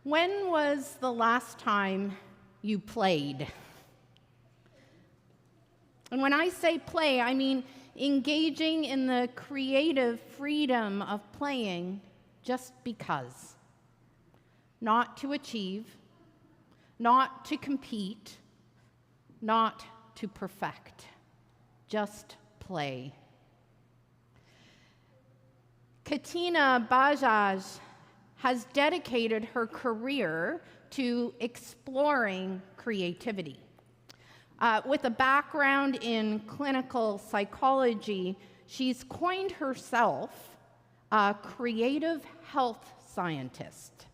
When was the last time you played? And when I say play, I mean engaging in the creative freedom of playing just because. Not to achieve, not to compete, not to perfect. Just play. Katina Bajaj has dedicated her career to exploring creativity. With a background in clinical psychology, she's coined herself a creative health scientist.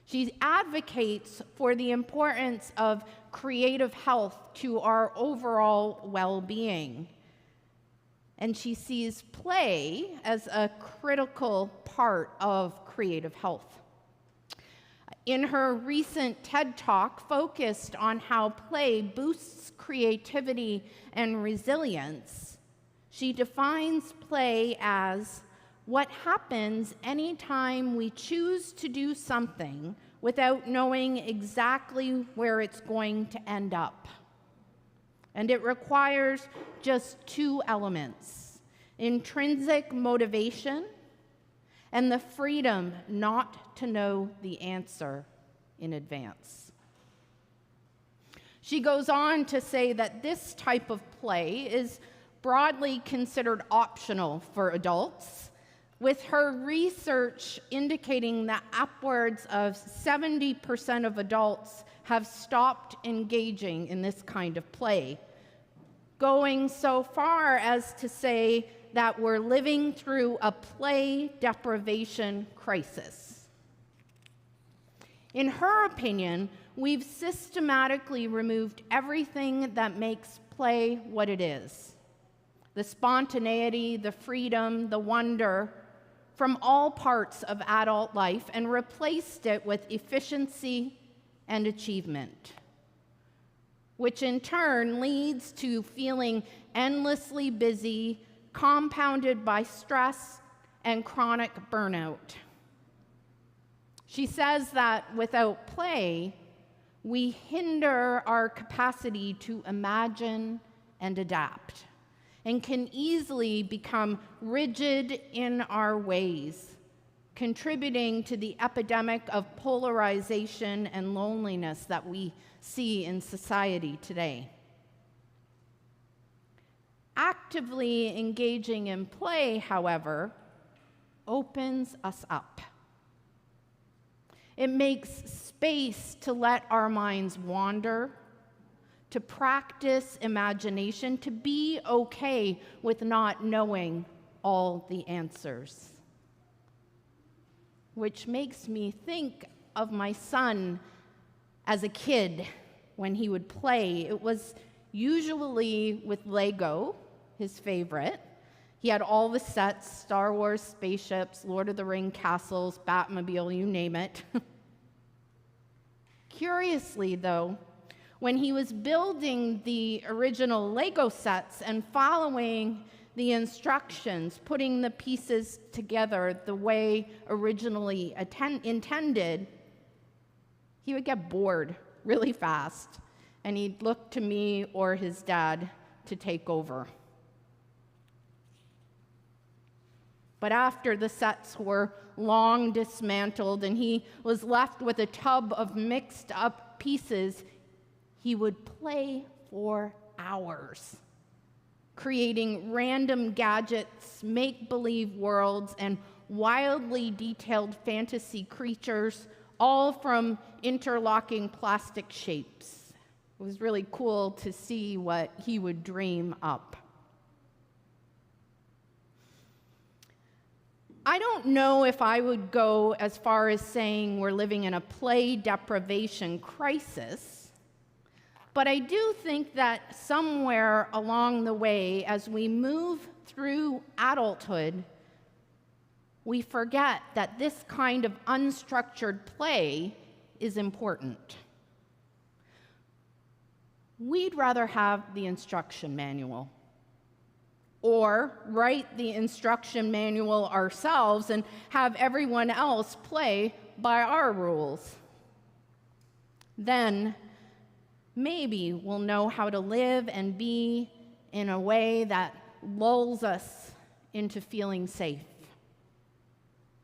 She advocates for the importance of creative health to our overall well-being. And she sees play as a critical part of creative health. In her recent TED Talk focused on how play boosts creativity and resilience, she defines play as what happens anytime we choose to do something without knowing exactly where it's going to end up. And it requires just two elements: intrinsic motivation and the freedom not to know the answer in advance. She goes on to say that this type of play is broadly considered optional for adults, with her research indicating that upwards of 70% of adults have stopped engaging in this kind of play, going so far as to say that we're living through a play deprivation crisis. In her opinion, we've systematically removed everything that makes play what it is: the spontaneity, the freedom, the wonder from all parts of adult life, and replaced it with efficiency and achievement, which in turn leads to feeling endlessly busy, compounded by stress and chronic burnout. She says that without play, we hinder our capacity to imagine and adapt, and can easily become rigid in our ways, contributing to the epidemic of polarization and loneliness that we see in society today. Actively engaging in play, however, opens us up. It makes space to let our minds wander, to practice imagination, to be okay with not knowing all the answers. Which makes me think of my son as a kid when he would play. It was usually with Lego, his favorite. He had all the sets: Star Wars spaceships, Lord of the Rings castles, Batmobile, you name it. Curiously, though, when he was building the original Lego sets and following the instructions, putting the pieces together the way originally intended, he would get bored really fast, and he'd look to me or his dad to take over. But after the sets were long dismantled and he was left with a tub of mixed up pieces, he would play for hours, creating random gadgets, make-believe worlds, and wildly detailed fantasy creatures, all from interlocking plastic shapes. It was really cool to see what he would dream up. I don't know if I would go as far as saying we're living in a play deprivation crisis, but I do think that somewhere along the way, as we move through adulthood, we forget that this kind of unstructured play is important. We'd rather have the instruction manual, or write the instruction manual ourselves and have everyone else play by our rules. Then maybe we'll know how to live and be in a way that lulls us into feeling safe,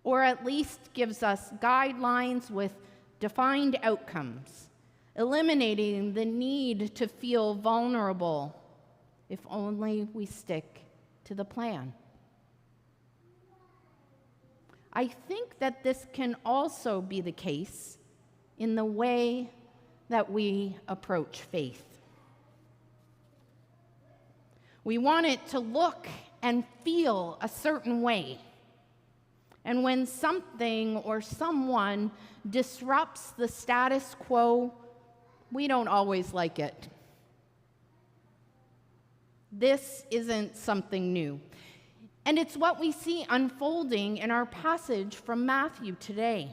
or at least gives us guidelines with defined outcomes, eliminating the need to feel vulnerable if only we stick to the plan. I think that this can also be the case in the way that we approach faith. We want it to look and feel a certain way. And when something or someone disrupts the status quo, we don't always like it. This isn't something new. And it's what we see unfolding in our passage from Matthew today.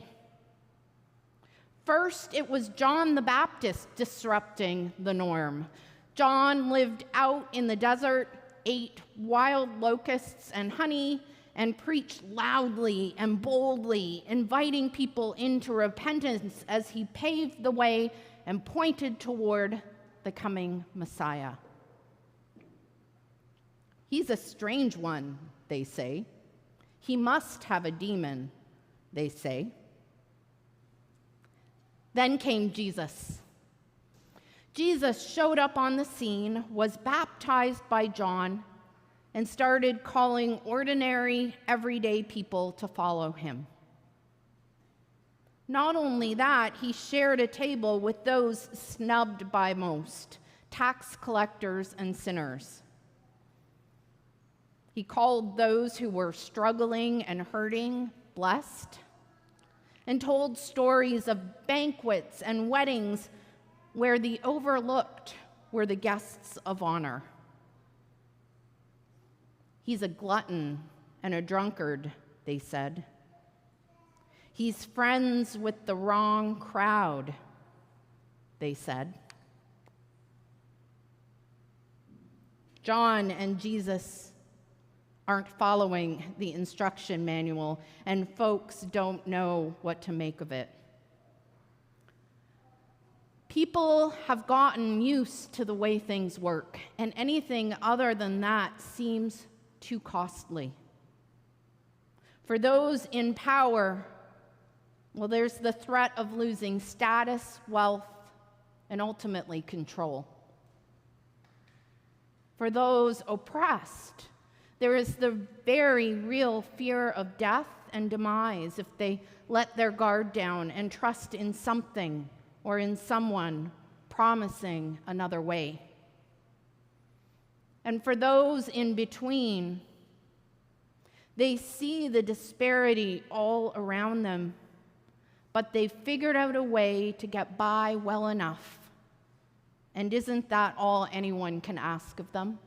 First, it was John the Baptist disrupting the norm. John lived out in the desert, ate wild locusts and honey, and preached loudly and boldly, inviting people into repentance as he paved the way and pointed toward the coming Messiah. He's a strange one, they say. He must have a demon, they say. Then came Jesus. Jesus showed up on the scene, was baptized by John, and started calling ordinary, everyday people to follow him. Not only that, he shared a table with those snubbed by most, tax collectors and sinners. He called those who were struggling and hurting blessed, and told stories of banquets and weddings where the overlooked were the guests of honor. He's a glutton and a drunkard, they said. He's friends with the wrong crowd, they said. John and Jesus aren't following the instruction manual, and folks don't know what to make of it. People have gotten used to the way things work, and anything other than that seems too costly. For those in power, well, there's the threat of losing status, wealth, and ultimately control. For those oppressed, there is the very real fear of death and demise if they let their guard down and trust in something or in someone promising another way. And for those in between, they see the disparity all around them, but they've figured out a way to get by well enough. And isn't that all anyone can ask of them?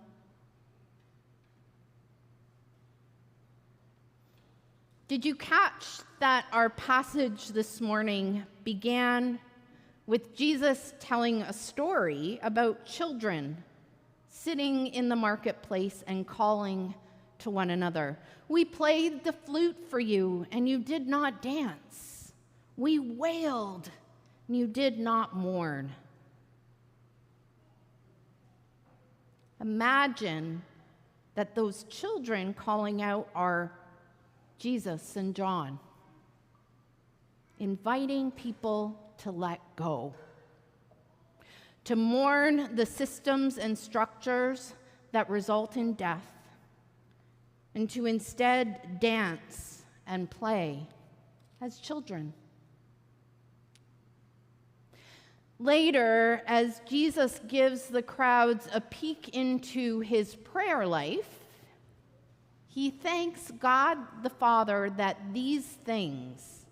Did you catch that our passage this morning began with Jesus telling a story about children sitting in the marketplace and calling to one another? We played the flute for you, and you did not dance. We wailed, and you did not mourn. Imagine that those children calling out are Jesus and John, inviting people to let go, to mourn the systems and structures that result in death, and to instead dance and play as children. Later, as Jesus gives the crowds a peek into his prayer life, he thanks God the Father that these things,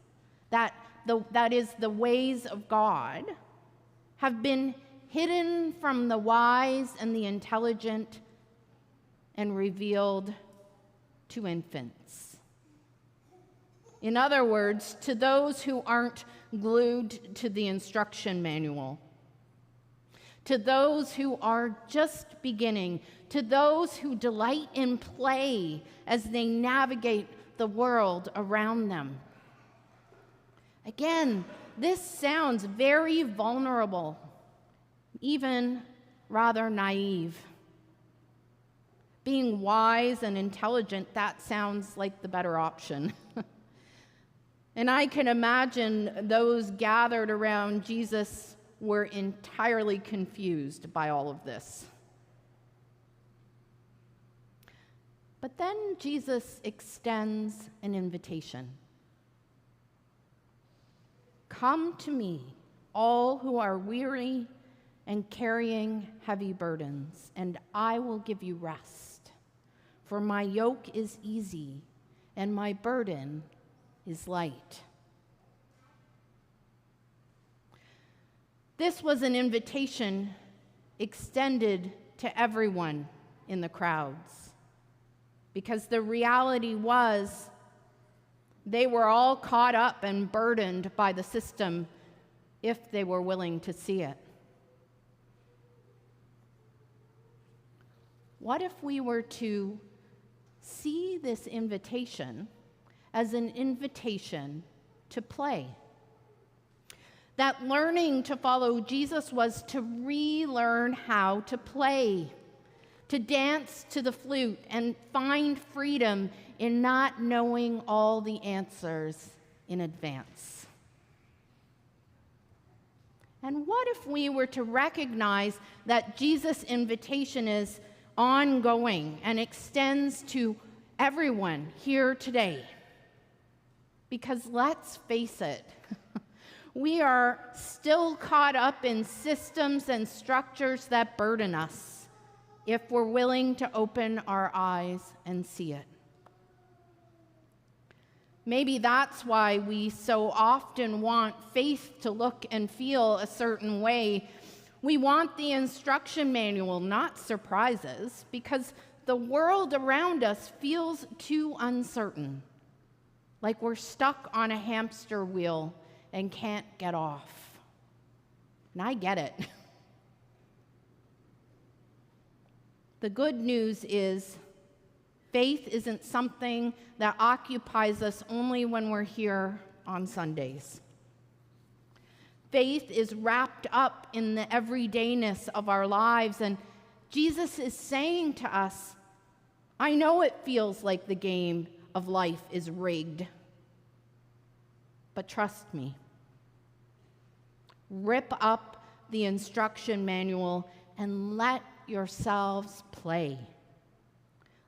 that is the ways of God, have been hidden from the wise and the intelligent and revealed to infants. In other words, to those who aren't glued to the instruction manual, to those who are just beginning, to those who delight in play as they navigate the world around them. Again, this sounds very vulnerable, even rather naive. Being wise and intelligent, that sounds like the better option. And I can imagine those gathered around Jesus were entirely confused by all of this. But then Jesus extends an invitation. Come to me, all who are weary and carrying heavy burdens, and I will give you rest. For my yoke is easy and my burden is light. This was an invitation extended to everyone in the crowds, because the reality was they were all caught up and burdened by the system if they were willing to see it. What if we were to see this invitation as an invitation to play? That learning to follow Jesus was to relearn how to play, to dance to the flute and find freedom in not knowing all the answers in advance. And what if we were to recognize that Jesus' invitation is ongoing and extends to everyone here today? Because let's face it, we are still caught up in systems and structures that burden us if we're willing to open our eyes and see it. Maybe that's why we so often want faith to look and feel a certain way. We want the instruction manual, not surprises, because the world around us feels too uncertain, like we're stuck on a hamster wheel and can't get off. And I get it. The good news is faith isn't something that occupies us only when we're here on Sundays. Faith is wrapped up in the everydayness of our lives, and Jesus is saying to us, I know it feels like the game of life is rigged, but trust me. Rip up the instruction manual and let yourselves play.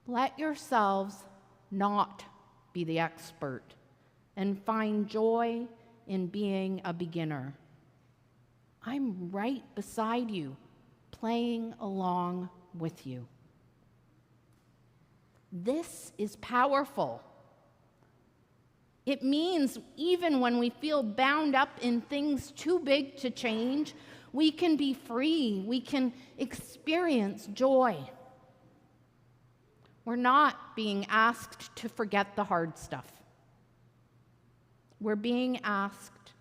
Let yourselves not be the expert and find joy in being a beginner. I'm right beside you, playing along with you. This is powerful. It means even when we feel bound up in things too big to change, we can be free. We can experience joy. We're not being asked to forget the hard stuff. We're being asked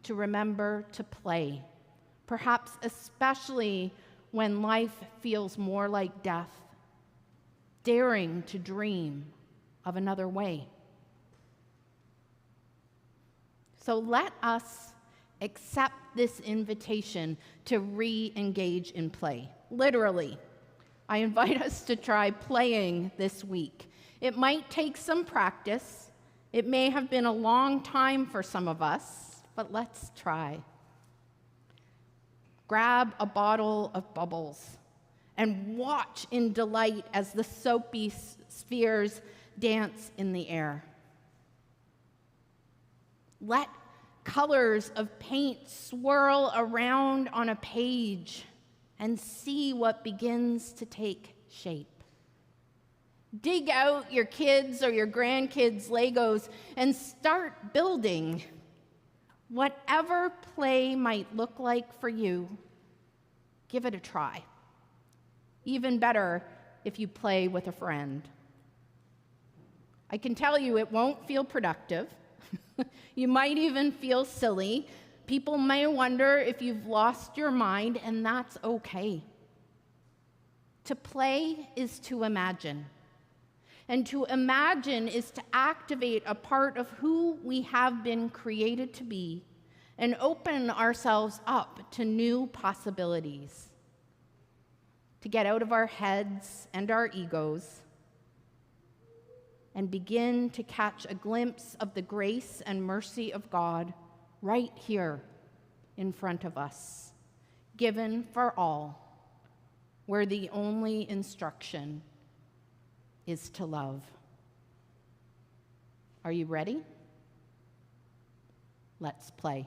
to remember to play, perhaps especially when life feels more like death, daring to dream of another way. So let us accept this invitation to re-engage in play. Literally, I invite us to try playing this week. It might take some practice. It may have been a long time for some of us, but let's try. Grab a bottle of bubbles and watch in delight as the soapy spheres dance in the air. Let colors of paint swirl around on a page and see what begins to take shape. Dig out your kids' or your grandkids' Legos and start building. Whatever play might look like for you, give it a try. Even better if you play with a friend. I can tell you it won't feel productive. You might even feel silly. People may wonder if you've lost your mind, and that's okay. To play is to imagine. And to imagine is to activate a part of who we have been created to be and open ourselves up to new possibilities, to get out of our heads and our egos and begin to catch a glimpse of the grace and mercy of God right here in front of us, given for all, where the only instruction is to love. Are you ready? Let's play.